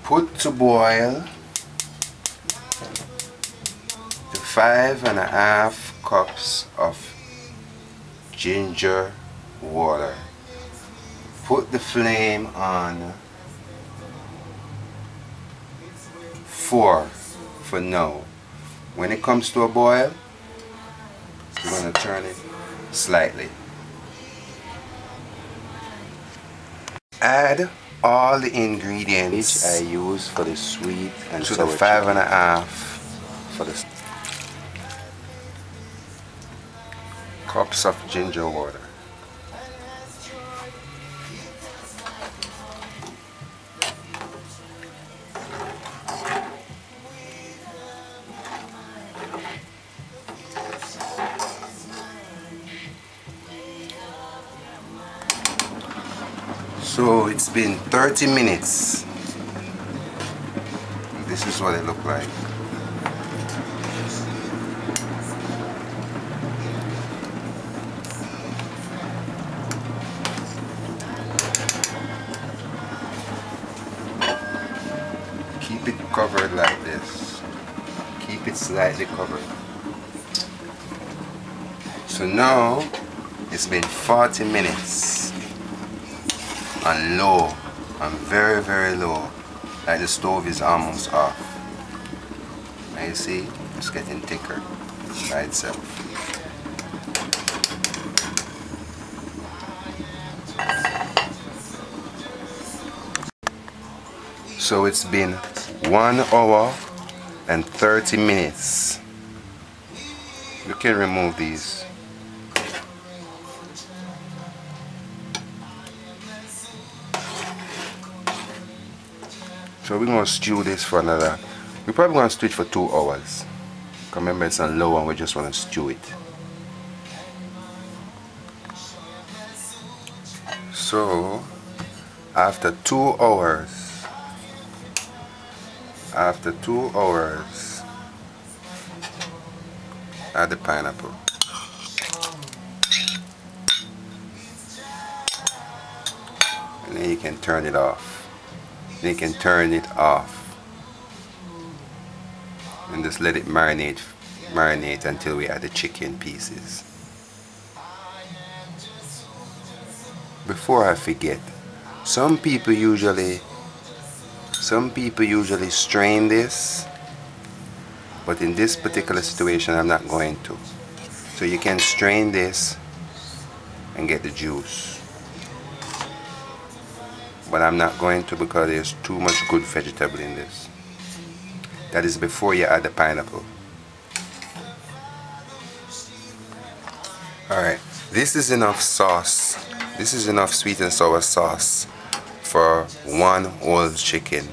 Put to boil the 5.5 cups of ginger water. Put the flame on 4 for now. When it comes to a boil, you're going to turn it slightly. Add all the ingredients which I use for the sweet and to sour the 5.5 for the cups of ginger water. So it's been 30 minutes. This is what it looked like. Keep it covered like this. Keep it slightly covered. So now it's been 40 minutes on low, on very, very low, like the stove is almost off. Now you see, it's getting thicker by itself. So it's been 1 hour and 30 minutes. You can remove these. So we're going to stew this for another, we're probably going to stew it for 2 hours. Remember it's on low and we just want to stew it. So after 2 hours, add the pineapple. And then you can turn it off. Then you can turn it off and just let it marinate until we add the chicken pieces. Before I forget, some people usually strain this, but in this particular situation I'm not going to. So you can strain this and get the juice, but I'm not going to because there's too much good vegetable in this. That is before you add the pineapple. Alright, this is enough sauce. This is enough sweet and sour sauce for 1 whole chicken.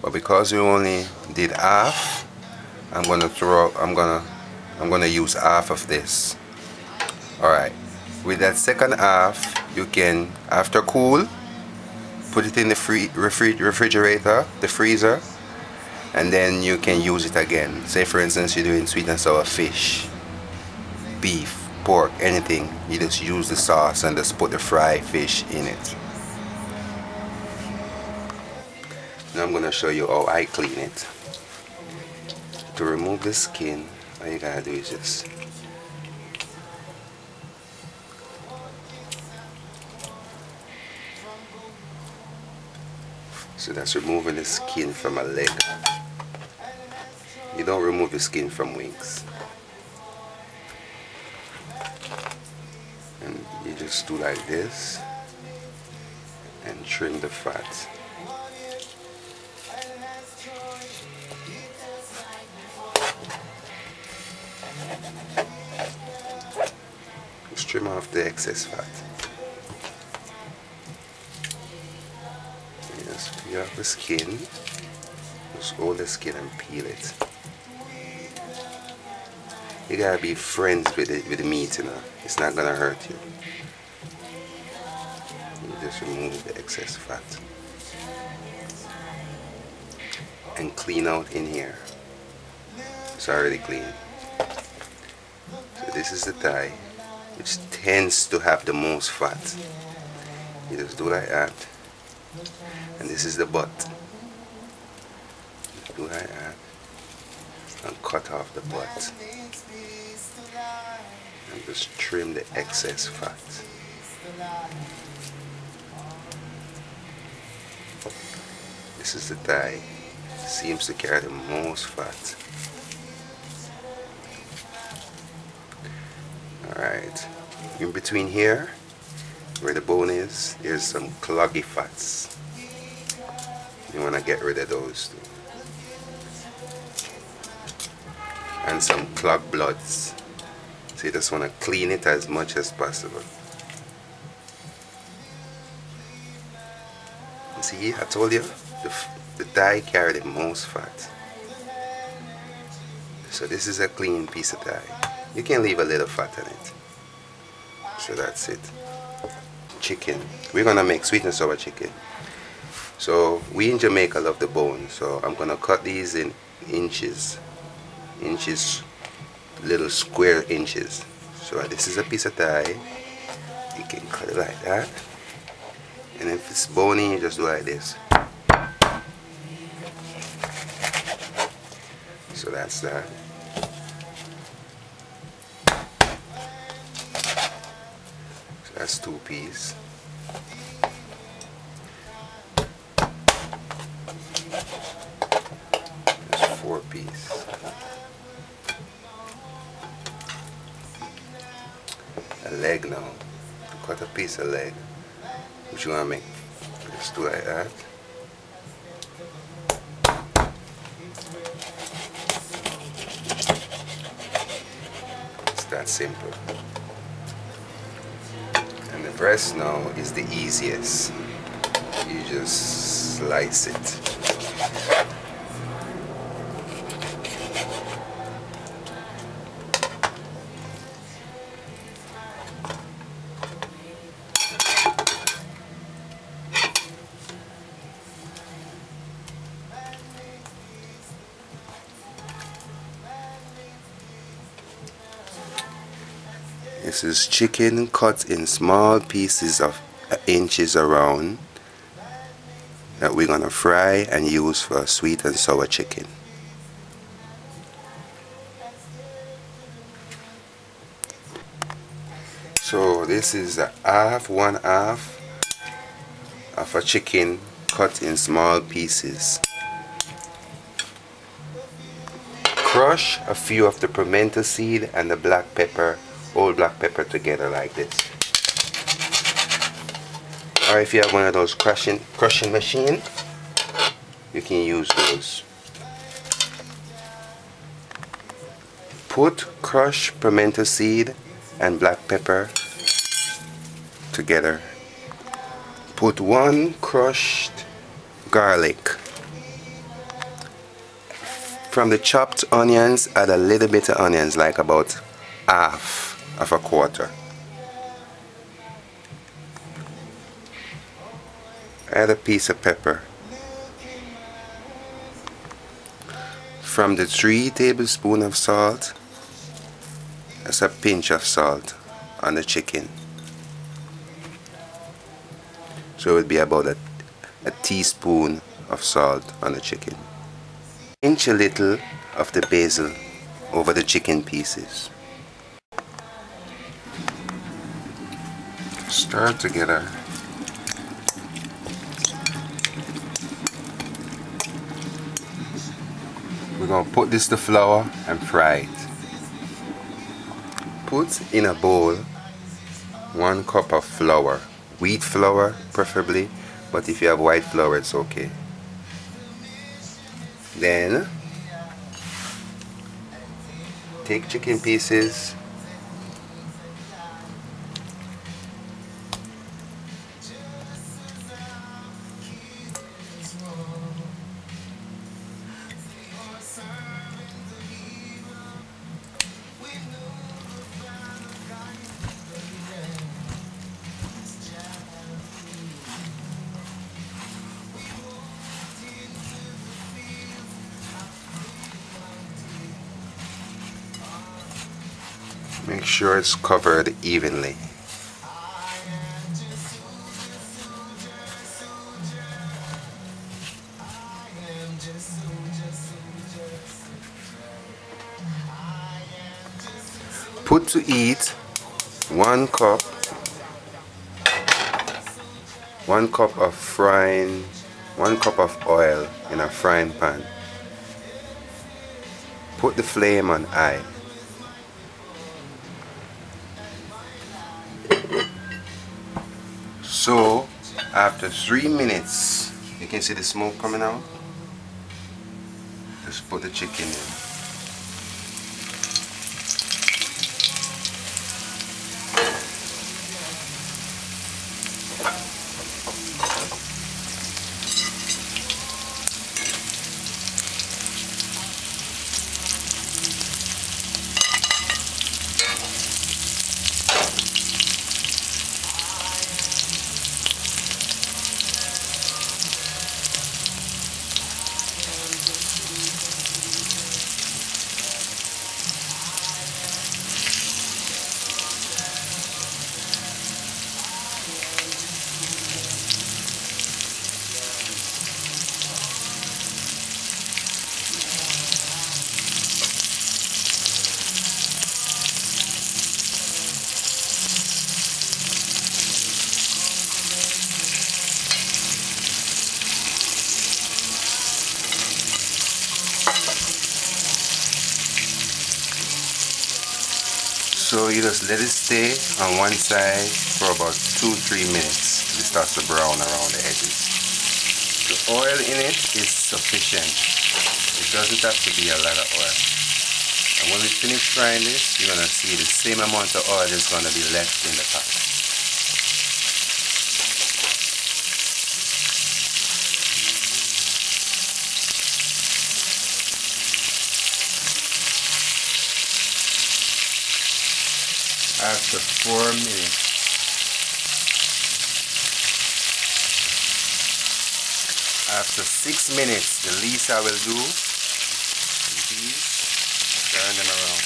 But because we only did half, I'm gonna use half of this. Alright, with that second half, you can, after cool, put it in the refrigerator, the freezer, and then you can use it again. Say for instance you're doing sweet and sour fish, beef, pork, anything, you just use the sauce and just put the fried fish in it. Now I'm going to show you how I clean it. To remove the skin, all you gotta do is just so that's removing the skin from a leg. You don't remove the skin from wings. And you just do like this and trim the fat. Just trim off the excess fat. Just peel off the skin. Just hold the skin and peel it. You gotta be friends with the meat, you know. It's not gonna hurt you. You just remove the excess fat and clean out in here. It's already clean. So this is the thigh, which tends to have the most fat. You just do like that. And this is the butt. do like that, and cut off the butt, and just trim the excess fat. This is the thigh. Seems to carry the most fat. Alright, in between here, where the bone is, there's some cloggy fats. You want to get rid of those too. And some clogged bloods. So you just want to clean it as much as possible. See, I told you, the thigh carry the most fat. So this is a clean piece of thigh. You can leave a little fat in it. So that's it. Chicken. We're gonna make sweet and sour chicken. So we in Jamaica love the bone. So I'm gonna cut these in inches, little square inches. So this is a piece of thigh. You can cut it like that. And if it's bony, you just do like this. So that's that. So that's 2 pieces. That's 4 pieces. A leg now. Cut a piece of leg. What you want to make? Just do like that. It's that simple. And the breast now is the easiest. You just slice it. This is chicken cut in small pieces of inches around that we're gonna fry and use for sweet and sour chicken. So this is one half of a chicken cut in small pieces. Crush a few of the pimento seed and the black pepper, whole black pepper together like this. Or if you have one of those crushing machine, you can use those. Put crushed pimento seed and black pepper together. Put 1 crushed garlic. From the chopped onions, add a little bit of onions, like about half of a quarter. Add a piece of pepper. From the 3 tablespoons of salt, that's a pinch of salt on the chicken. So it would be about a teaspoon of salt on the chicken. Pinch a little of the basil over the chicken pieces. Stir together. We're going to put this to flour and fry it. Put in a bowl 1 cup of flour, wheat flour preferably, but if you have white flour it's okay. Then take chicken pieces, make sure it's covered evenly. Put to eat 1 cup of frying, 1 cup of oil in a frying pan. Put the flame on high. So after 3 minutes, you can see the smoke coming out. Just put the chicken in. So you just let it stay on one side for about 2-3 minutes till it starts to brown around the edges. The oil in it is sufficient. It doesn't have to be a lot of oil. And when we finish frying this, you're going to see the same amount of oil is going to be left in the pot. After 4 minutes, after 6 minutes, the least I will do is turn them around.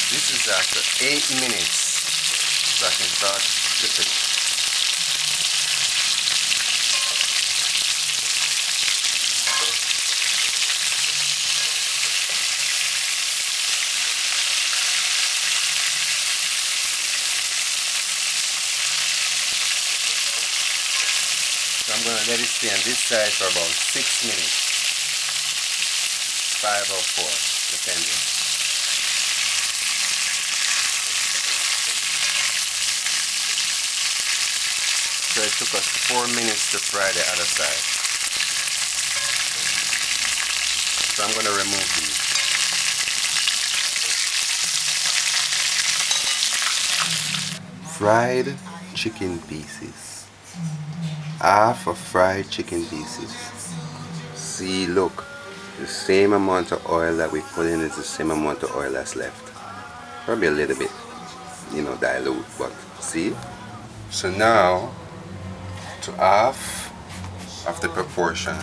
This is after 8 minutes, so I can start flipping. So I'm going to let it stay on this side for about 6 minutes, 5 or 4, depending. So it took us 4 minutes to fry the other side. So I'm going to remove these. Fried chicken pieces. Half of fried chicken pieces. See, look, the same amount of oil that we put in is the same amount of oil that's left. Probably a little bit, dilute, but see? So now, to half of the proportion,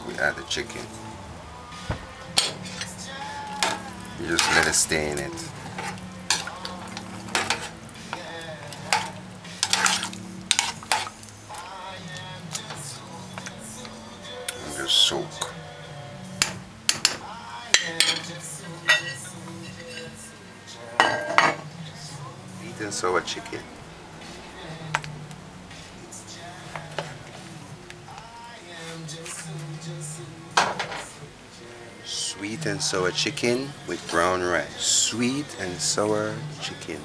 we add the chicken. You just let it stay in it. Soak. Sweet and sour chicken. Sweet and sour chicken with brown rice. Sweet and sour chicken.